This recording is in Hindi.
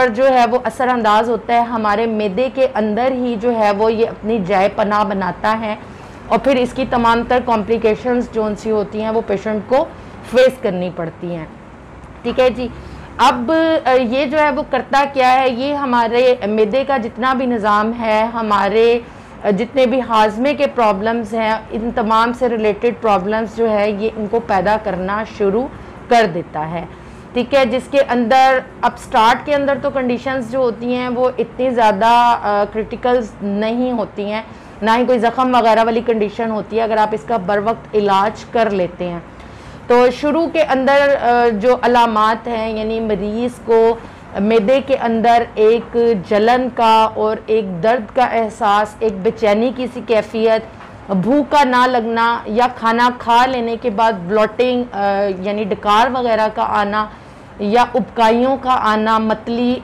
पर जो है वो असरअंदाज होता है, हमारे मैदे के अंदर ही जो है वो ये अपनी जाए पनाह बनाता है और फिर इसकी तमाम तर कॉम्प्लिकेशंस जो सी होती हैं वो पेशेंट को फेस करनी पड़ती हैं। ठीक है जी। अब ये जो है वो करता क्या है, ये हमारे मैदे का जितना भी निज़ाम है, हमारे जितने भी हाजमे के प्रॉब्लम्स हैं, इन तमाम से रिलेटेड प्रॉब्लम्स जो है ये इनको पैदा करना शुरू कर देता है। ठीक है, जिसके अंदर अब स्टार्ट के अंदर तो कंडीशंस जो होती हैं वो इतनी ज़्यादा क्रिटिकल नहीं होती हैं, ना ही कोई ज़ख़म वगैरह वाली कंडीशन होती है अगर आप इसका बर वक्त इलाज कर लेते हैं। तो शुरू के अंदर जो अलामात हैं, यानी मरीज़ को मैदे के अंदर एक जलन का और एक दर्द का एहसास, एक बेचैनी की सी कैफियत, भूख का ना लगना या खाना खा लेने के बाद ब्लॉटिंग यानी डकार वगैरह का आना या उबकाइयों का आना, मतली